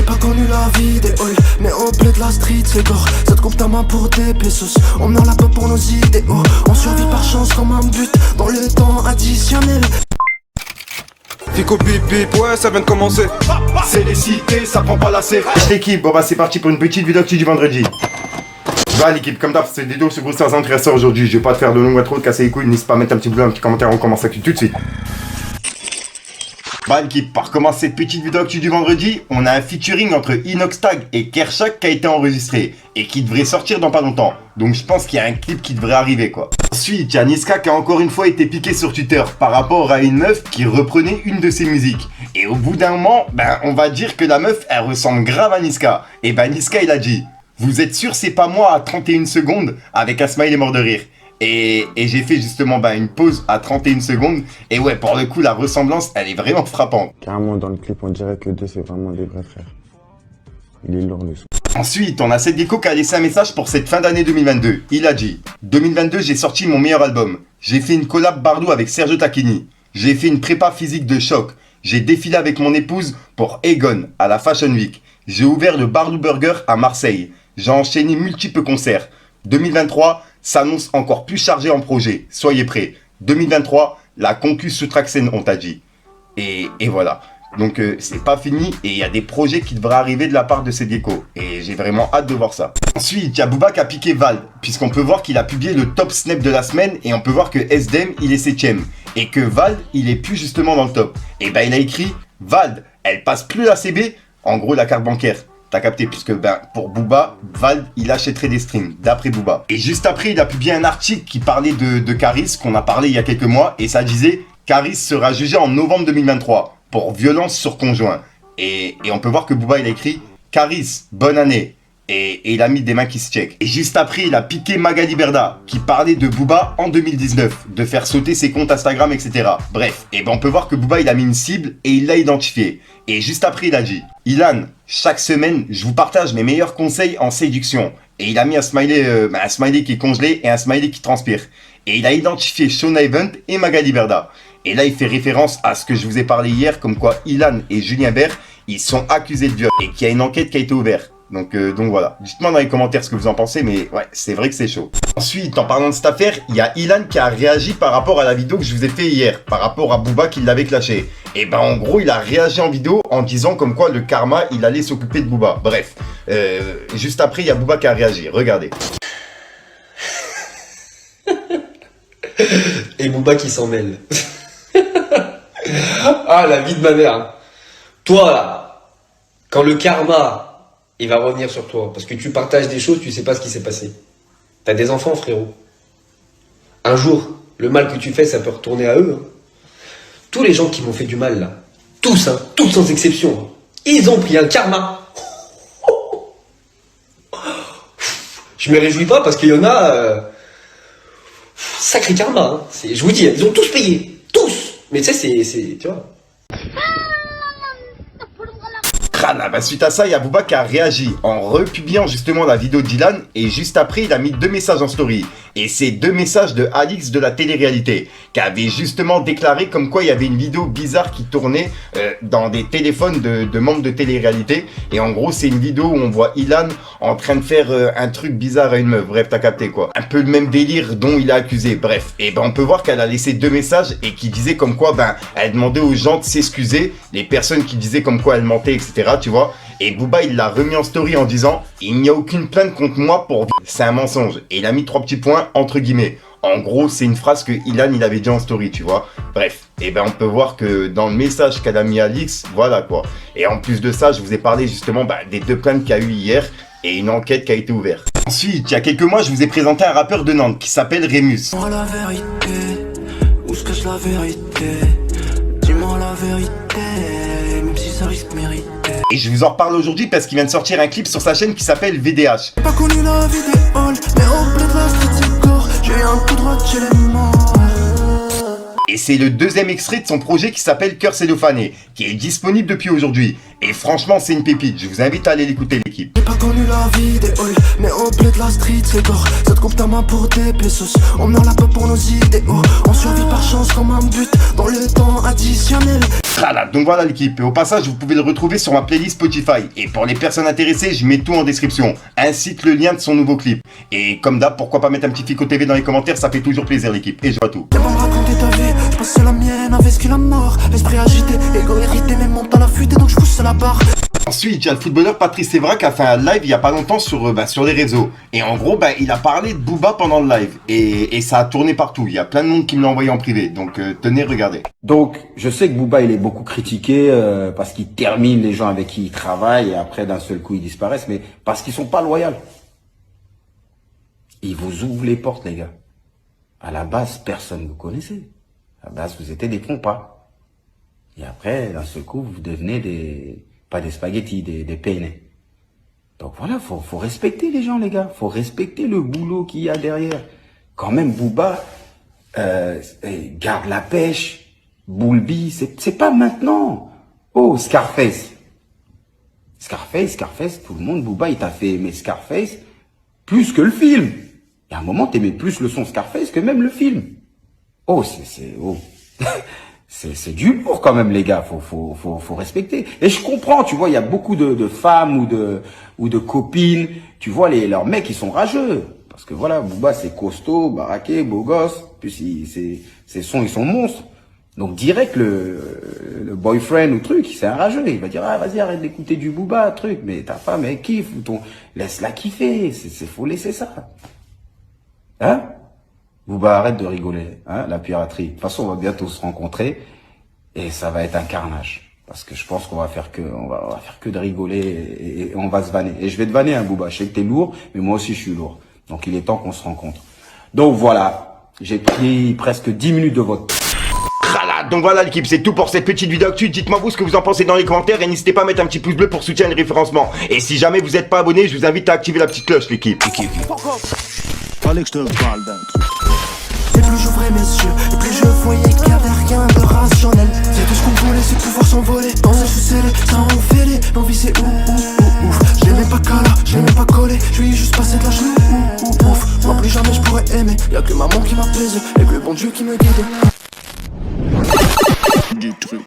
J'ai pas connu la vie des halls, mais au bled de la street c'est gore. Ça te coupe ta main pour des pesos, on meurt là-bas pour nos idéaux. On survit par chance comme un but, dans le temps additionnel. Fico bip bip, ouais ça vient de commencer. C'est les cités, ça prend pas la serre. L'équipe, bon bah c'est parti pour une petite vidéo actu du vendredi. Bah l'équipe, comme d'hab, cette vidéo sur Brewsters intéressant aujourd'hui. Je vais pas te faire de longue intro, de casser les couilles, n'hésite pas à mettre un petit bleu, un petit commentaire, on commence actu tout de suite. Bah l'équipe, pour commencer cette petite vidéo actu du vendredi, on a un featuring entre Inoxtag et Kershak qui a été enregistré et qui devrait sortir dans pas longtemps. Donc je pense qu'il y a un clip qui devrait arriver quoi. Ensuite, il y a Niska qui a encore une fois été piqué sur Twitter par rapport à une meuf qui reprenait une de ses musiques. Et au bout d'un moment, on va dire que la meuf, elle ressemble grave à Niska. Et Niska il a dit, vous êtes sûr c'est pas moi à 31 secondes avec un smiley mort de rire. Et j'ai fait justement une pause à 31 secondes. Et ouais, pour le coup, la ressemblance, elle est vraiment frappante. Carrément, dans le clip, on dirait que les deux, c'est vraiment des vrais frères. Il est lourd, le son. Ensuite, on a Seth Gecko qui a laissé un message pour cette fin d'année 2022. Il a dit « 2022, j'ai sorti mon meilleur album. J'ai fait une collab Bardou avec Sergio Tacchini. J'ai fait une prépa physique de choc. J'ai défilé avec mon épouse pour Egon à la Fashion Week. J'ai ouvert le Bardou Burger à Marseille. J'ai enchaîné multiples concerts. 2023 s'annonce encore plus chargé en projet. Soyez prêts. 2023, la concu sous Traxen, on t'a dit. Et voilà. Donc c'est pas fini et il y a des projets qui devraient arriver de la part de Seth Gecko. Et j'ai vraiment hâte de voir ça. Ensuite, il y a Booba qui a piqué Vald. Puisqu'on peut voir qu'il a publié le top snap de la semaine. Et on peut voir que SDM, il est 7ème. Et que Vald, il est plus justement dans le top. Et il a écrit Vald, elle passe plus la CB. En gros, la carte bancaire. T'as capté, puisque pour Booba, Vald, il achèterait des streams, d'après Booba. Et juste après, il a publié un article qui parlait de Caris, qu'on a parlé il y a quelques mois, et ça disait « Caris sera jugé en novembre 2023 pour violence sur conjoint ». Et on peut voir que Booba, il a écrit « Caris, bonne année ». Et il a mis des mains qui se check. Et juste après, il a piqué Magali Berda, qui parlait de Booba en 2019, de faire sauter ses comptes Instagram, etc. Bref, on peut voir que Booba, il a mis une cible et il l'a identifié. Et juste après, il a dit « Ilan, chaque semaine, je vous partage mes meilleurs conseils en séduction. » Et il a mis un smiley qui est congelé et un smiley qui transpire. Et il a identifié Shauna Event et Magali Berda. Et là, il fait référence à ce que je vous ai parlé hier, comme quoi Ilan et Julien Bert, ils sont accusés de viol et qu'il y a une enquête qui a été ouverte. Donc voilà, dites-moi dans les commentaires ce que vous en pensez, mais ouais, c'est vrai que c'est chaud. Ensuite, en parlant de cette affaire, il y a Ilan qui a réagi par rapport à la vidéo que je vous ai fait hier, par rapport à Booba qui l'avait clashé. Et en gros, il a réagi en vidéo en disant comme quoi le karma, il allait s'occuper de Booba. Bref, juste après, il y a Booba qui a réagi, regardez. Et Booba qui s'en mêle. Ah, la vie de ma mère. Toi, là, quand le karma... il va revenir sur toi, parce que tu partages des choses, tu sais pas ce qui s'est passé. T'as des enfants, frérot. Un jour, le mal que tu fais, ça peut retourner à eux. Hein. Tous les gens qui m'ont fait du mal, là, tous sans exception, hein, ils ont pris un karma. Je me réjouis pas, parce qu'il y en a... sacré karma. Hein. Je vous dis, ils ont tous payé. Tous. Mais tu sais, c'est... Tu vois. Suite à ça, il y a Booba qui a réagi en republiant justement la vidéo d'Ilan et juste après, il a mis 2 messages en story. Et c'est 2 messages de Alix de la télé-réalité qui avait justement déclaré comme quoi il y avait une vidéo bizarre qui tournait dans des téléphones de membres de télé-réalité. Et en gros, c'est une vidéo où on voit Ilan en train de faire un truc bizarre à une meuf. Bref, t'as capté quoi. Un peu le même délire dont il est accusé. Bref, et on peut voir qu'elle a laissé 2 messages et qui disaient comme quoi elle demandait aux gens de s'excuser. Les personnes qui disaient comme quoi elle mentait, etc. Tu vois. Et Booba, il l'a remis en story en disant « Il n'y a aucune plainte contre moi pour... c'est un mensonge. » Et il a mis 3 petits points entre guillemets. En gros, c'est une phrase que Ilan, il avait dit en story, tu vois. Bref, on peut voir que dans le message qu'elle a mis à Alix, voilà quoi. Et en plus de ça, je vous ai parlé justement des 2 plaintes qu'il y a eu hier et une enquête qui a été ouverte. Ensuite, il y a quelques mois, je vous ai présenté un rappeur de Nantes qui s'appelle Rémus. Dis-moi la vérité, où se cache la vérité? Dis-moi la vérité, même si ça risque mérité. Et je vous en reparle aujourd'hui parce qu'il vient de sortir un clip sur sa chaîne qui s'appelle VDH. J'ai pas connu la vie des halls, mais au bled de la street c'est gore. J'ai un coup droit chez les morts. Et c'est le 2e extrait de son projet qui s'appelle Cœur Cellophané, qui est disponible depuis aujourd'hui. Et franchement, c'est une pépite. Je vous invite à aller l'écouter, l'équipe. J'ai pas connu la vie des halls, mais au blé de la street c'est gore. Ça te coupe ta main pour des pesos. On meurt la peur pour nos idéaux. On survit par chance comme un but dans le temps additionnel. Voilà, donc voilà l'équipe. Et au passage, vous pouvez le retrouver sur ma playlist Spotify. Et pour les personnes intéressées, je mets tout en description, ainsi que le lien de son nouveau clip. Et comme d'hab, pourquoi pas mettre un petit Fico TV dans les commentaires, ça fait toujours plaisir l'équipe. Et je vois tout. Viens me raconter ta vie, je passe la mienne, investis la mort. L'esprit agité, égo irrité, mais monte à la fuite et donc je pousse la barre. Ensuite, il y a le footballeur Patrice Evra qui a fait un live il y a pas longtemps sur les réseaux. Et en gros, il a parlé de Booba pendant le live. Et ça a tourné partout. Il y a plein de monde qui me l'a envoyé en privé. Donc tenez, regardez. Donc, je sais que Booba, il est beaucoup critiqué parce qu'il termine les gens avec qui il travaille et après, d'un seul coup, ils disparaissent. Mais parce qu'ils sont pas loyaux. Il vous ouvre les portes, les gars. À la base, personne ne vous connaissait. À la base, vous étiez des pompas. Et après, d'un seul coup, vous devenez pas des spaghettis, des penne. Donc voilà, faut respecter les gens, les gars. Faut respecter le boulot qu'il y a derrière. Quand même, Booba garde la pêche. Boulby, c'est pas maintenant. Oh, Scarface, tout le monde, Booba, il t'a fait aimer Scarface plus que le film. Il y a un moment, t'aimais plus le son Scarface que même le film. Oh, c'est du lourd quand même, les gars. Faut respecter. Et je comprends, tu vois, il y a beaucoup de femmes ou de copines. Tu vois, leurs mecs, ils sont rageux. Parce que voilà, Booba, c'est costaud, baraqué, beau gosse. Puis ses sons, ils sont monstres. Donc direct, le boyfriend ou truc, c'est un rageux. Il va dire, ah, vas-y, arrête d'écouter du Booba, truc. Mais ta femme, elle kiffe. Laisse-la kiffer. Faut laisser ça. Hein? Booba, arrête de rigoler, hein, la piraterie. De toute façon, on va bientôt se rencontrer et ça va être un carnage. Parce que je pense qu'on va faire que de rigoler et on va se vanner. Et je vais te vanner, hein, Booba. Je sais que t'es lourd, mais moi aussi, je suis lourd. Donc, il est temps qu'on se rencontre. Donc, voilà. J'ai pris presque 10 minutes de votre... Voilà, donc voilà l'équipe, c'est tout pour cette petite vidéo actu. Dites-moi vous ce que vous en pensez dans les commentaires et n'hésitez pas à mettre un petit pouce bleu pour soutenir le référencement. Et si jamais vous n'êtes pas abonné, je vous invite à activer la petite cloche, l'équipe. Fallait que je te parle d'un truc. Et plus j'ouvrais mes yeux, et plus je voyais qu'il n'y avait rien de rationnel. C'est tout ce qu'on voulait, c'est pouvoir s'envoler. Dans un sous-scellé, ça en fait les. L'envie c'est ouf. Je l'aimais pas cala, je l'aimais pas collé. Je lui ai juste passé de la chenoux, ouf. Moi plus jamais je pourrais aimer. Y'a que maman qui m'apaise, et que le bon Dieu qui me guide. Du truc.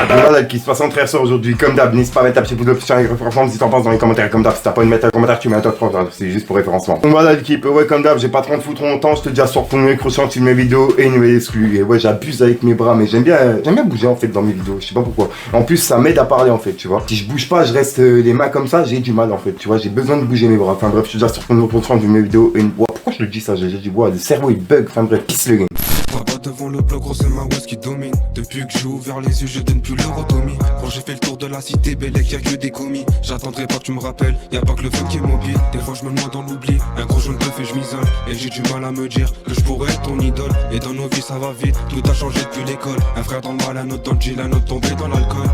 Voilà qui se passe en très soir aujourd'hui. Comme d'hab, n'hésite pas à mettre un petit pouce bleu sur les référencements. Si t'en penses dans les commentaires, comme d'hab, si t'as pas envie de mettre un commentaire, tu mets un top 3, c'est juste pour référencement. Donc voilà l'équipe, ouais, comme d'hab, j'ai pas trop de foutre longtemps. Je te dis à soir pour une nouvelle croissante sur mes vidéos et une nouvelle exclue. Et ouais, j'abuse avec mes bras, mais j'aime bien bouger en fait dans mes vidéos. Je sais pas pourquoi. En plus, ça m'aide à parler en fait, tu vois. Si je bouge pas, je reste les mains comme ça, j'ai du mal en fait, tu vois. J'ai besoin de bouger mes bras. Enfin bref, je te dis à soir pour une nouvelle croissante sur mes vidéos et une. Ouais, pourquoi je le dis ça? J'ai dit, ouais, le cerveau il bug. Enfin bref, pisse le game. Pas devant le bloc, gros c'est ma West qui domine. Depuis que j'ai ouvert les yeux, je donne plus l'eurotomie. Quand j'ai fait le tour de la cité, Bellec, y'a que des commis. J'attendrai pas que tu me rappelles, y'a pas que le feu qui est mobile. Des fois je me noie dans l'oubli, un gros jaune d'œuf et je m'isole. Et j'ai du mal à me dire que je pourrais être ton idole. Et dans nos vies ça va vite, tout a changé depuis l'école. Un frère dans le mal, un autre dans le deal, un autre tombé dans l'alcool.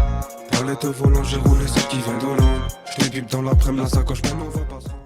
Palette volant, j'ai roulé celle qui vient d'Hollande. Je te bip dans l'après-midi, la sacoche, même on va pas se rendre.